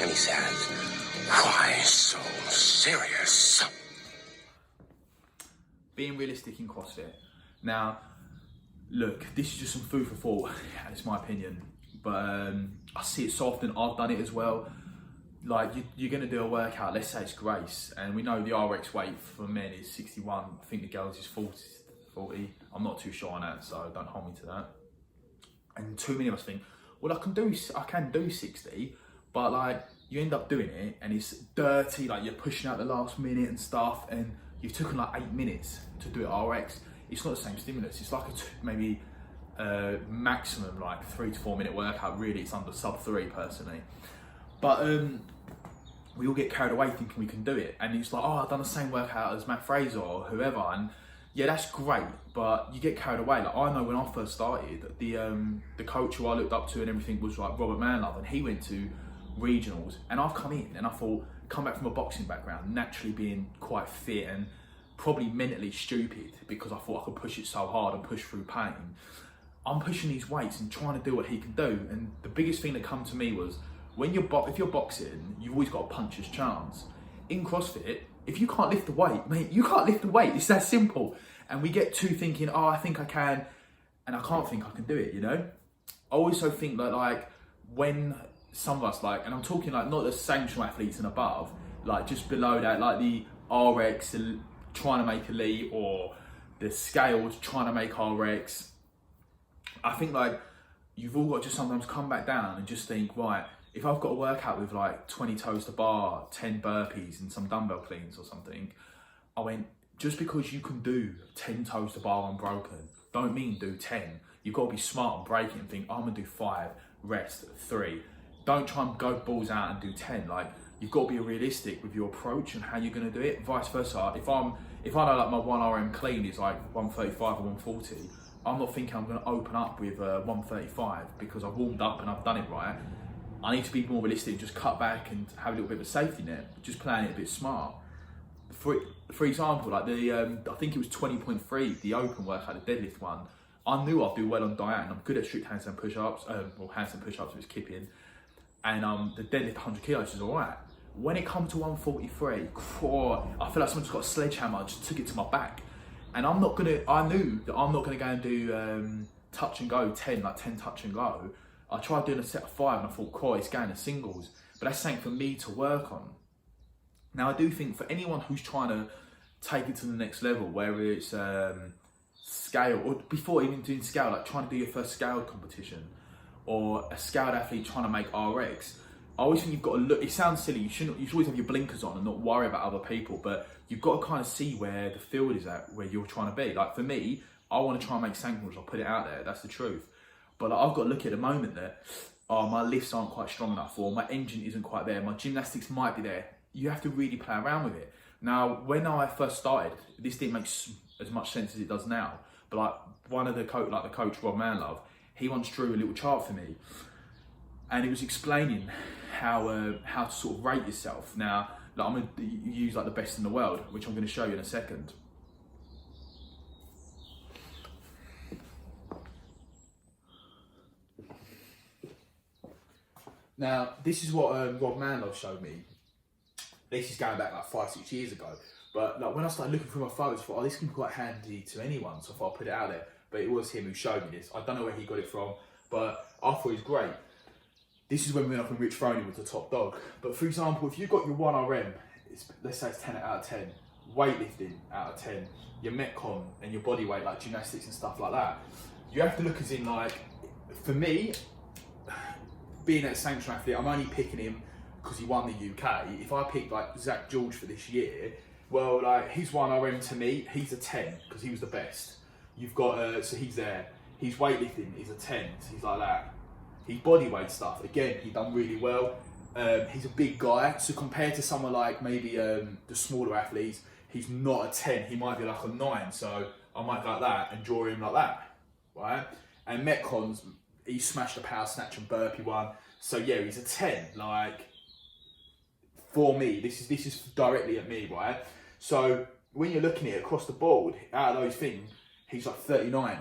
And he says, why so serious? Being realistic in CrossFit. Now, look, this is just some food for thought, it's my opinion, but I see it so often. I've done it as well. Like, you're going to do a workout, let's say it's Grace, and we know the RX weight for men is 61, I think the girls is 40, I'm not too sure on that, so don't hold me to that. And too many of us think, well, I can do 60, but like, you end up doing it, and it's dirty, like you're pushing out the last minute and stuff, and you've taken like 8 minutes to do it RX. It's not the same stimulus, it's like maybe maximum like 3 to 4 minute workout, really, it's under sub 3 personally. But we all get carried away thinking we can do it, and it's like, oh, I've done the same workout as Matt Fraser or whoever, and yeah, that's great, but you get carried away. Like, I know when I first started, the coach who I looked up to and everything was like Robert Manlove, and he went to regionals, and I've come in and I thought, come back from a boxing background, naturally being quite fit and probably mentally stupid because I thought I could push it so hard and push through pain. I'm pushing these weights and trying to do what he can do, and the biggest thing that come to me was, when if you're boxing, you've always got a puncher's chance. In CrossFit, if you can't lift the weight, mate, you can't lift the weight. It's that simple. And we get to thinking, oh, I think I can, and I can't think I can do it, you know? I also think that, like, when some of us, like, and I'm talking like not the sanctional athletes and above, like just below that, like the RX trying to make elite, or the scales trying to make RX, I think like you've all got to sometimes come back down and just think, right, if I've got to work out with like 20 toes to bar, 10 burpees and some dumbbell cleans or something, I went, just because you can do 10 toes to bar unbroken, don't mean do 10. You've got to be smart and break it and think, I'm gonna do 5, rest 3. Don't try and go balls out and do 10. Like, you've got to be realistic with your approach and how you're gonna do it. Vice versa, if I know like my 1RM clean is like 135 or 140, I'm not thinking I'm gonna open up with 135 because I've warmed up and I've done it right. I need to be more realistic, just cut back and have a little bit of a safety net, just playing it a bit smart. For example, like I think it was 20.3, the open workout, the deadlift one, I knew I'd do well on diet, and I'm good at strict handstand push-ups, handstand push-ups if it's kipping, and the deadlift 100 kilos is all right. When it comes to 143, I feel like someone just got a sledgehammer and just took it to my back. And I knew that I'm not gonna go and do touch and go 10, like 10 touch and go. I tried doing a set of 5 and I thought, cool, it's going to singles. But that's something for me to work on. Now, I do think for anyone who's trying to take it to the next level, whether it's scale, or before even doing scale, like trying to do your first scaled competition, or a scaled athlete trying to make RX, I always think you've got to look, it sounds silly, you should always have your blinkers on and not worry about other people, but you've got to kind of see where the field is at, where you're trying to be. Like for me, I want to try and make sanctionals, I'll put it out there, that's the truth. But like, I've got to look at the moment that, my lifts aren't quite strong enough, or my engine isn't quite there, my gymnastics might be there. You have to really play around with it. Now, when I first started, this didn't make as much sense as it does now, but like one of the coach, Rob Manlove, he once drew a little chart for me, and it was explaining how to sort of rate yourself. Now, like, I'm gonna use like the best in the world, which I'm going to show you in a second. Now, this is what Rob Manlove showed me. This is going back like 5-6 years ago. But like when I started looking through my photos, I thought, oh, this can be quite handy to anyone. So I thought I'd put it out there. But it was him who showed me this. I don't know where he got it from, but I thought it was great. This is when we went up and Rich Froning was the top dog. But for example, if you've got your 1RM, let's say it's 10 out of 10, weightlifting out of 10, your Metcon and your body weight, like gymnastics and stuff like that, you have to look as in like, for me, being a sanctioned athlete, I'm only picking him because he won the UK. If I picked like Zach George for this year, well, like his 1RM to me, he's a 10 because he was the best. You've got, so he's there. His weightlifting is a 10, so he's like that. His bodyweight stuff, again, he done really well. He's a big guy, so compared to someone like maybe the smaller athletes, he's not a 10, he might be like a 9, so I might go like that and draw him like that, right? And Metcons, he smashed the power snatch and burpee one, so yeah, he's a 10, like, for me, this is directly at me, right? So when you're looking at it across the board, out of those things, he's like 39.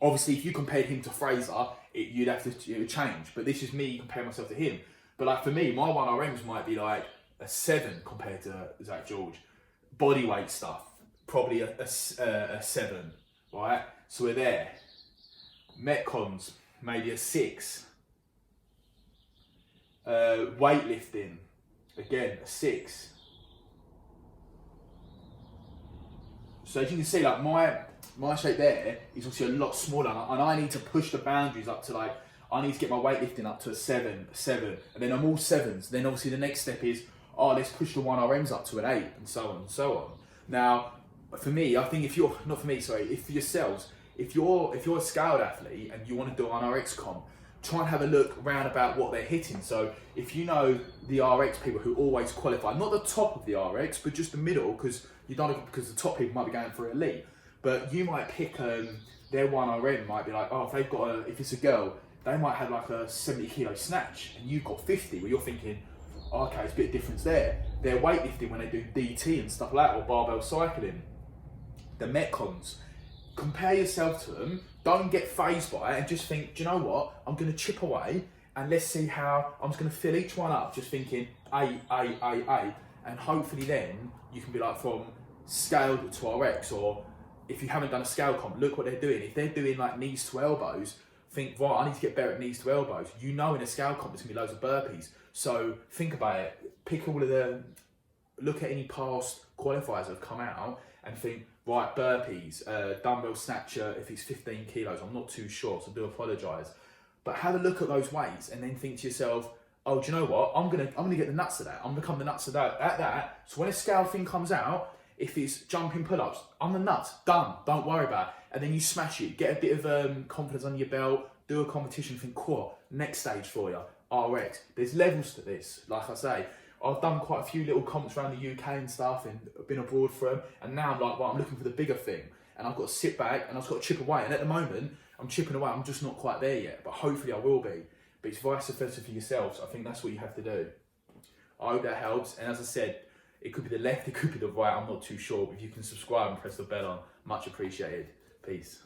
Obviously, if you compared him to Fraser, it would change, but this is me comparing myself to him. But like for me, my 1RMs might be like a 7 compared to Zach George. Bodyweight stuff, probably a 7, right? So we're there. Metcons, maybe a 6. Weightlifting, again, a 6. So as you can see, like my shape there is obviously a lot smaller, and I need to push the boundaries up to like, I need to get my weightlifting up to a 7, and then I'm all 7s. Then obviously the next step is, let's push the 1RMs up to an 8, and so on and so on. Now, for me, I think if you're, not for me, sorry, if for yourselves, if you're a scaled athlete and you want to do an RX comp, try and have a look around about what they're hitting. So if you know the RX people who always qualify, not the top of the RX, but just the middle, because the top people might be going for elite, but you might pick their 1RM might be like, if it's a girl, they might have like a 70 kilo snatch and you've got 50, where you're thinking, okay, it's a bit of difference there. They're weightlifting when they do DT and stuff like that, or barbell cycling. The Metcons, compare yourself to them, don't get phased by it, and just think, do you know what, I'm going to chip away and let's see how, I'm just going to fill each one up, just thinking 8, and hopefully then you can be like from scaled to RX, or if you haven't done a scale comp, look what they're doing. If they're doing like knees to elbows, think, right, I need to get better at knees to elbows. You know, in a scale comp, there's going to be loads of burpees. So think about it, pick all of the, look at any past qualifiers that have come out and think, right, burpees, dumbbell snatcher, if it's 15 kilos, I'm not too sure, so I do apologise. But have a look at those weights and then think to yourself, oh, do you know what? I'm gonna get the nuts of that. I'm gonna become the nuts of that at that. So when a scale thing comes out, if it's jumping pull-ups, I'm the nuts, done. Don't worry about it. And then you smash it, get a bit of confidence on your belt, do a competition, think, cool, next stage for you, RX. There's levels to this, like I say. I've done quite a few little comps around the UK and stuff, and been abroad for them. And now I'm like, well, I'm looking for the bigger thing. And I've got to sit back and I've got to chip away. And at the moment, I'm chipping away. I'm just not quite there yet, but hopefully I will be. But it's vice versa for yourselves. I think that's what you have to do. I hope that helps. And as I said, it could be the left, it could be the right. I'm not too sure. But if you can subscribe and press the bell on, much appreciated. Peace.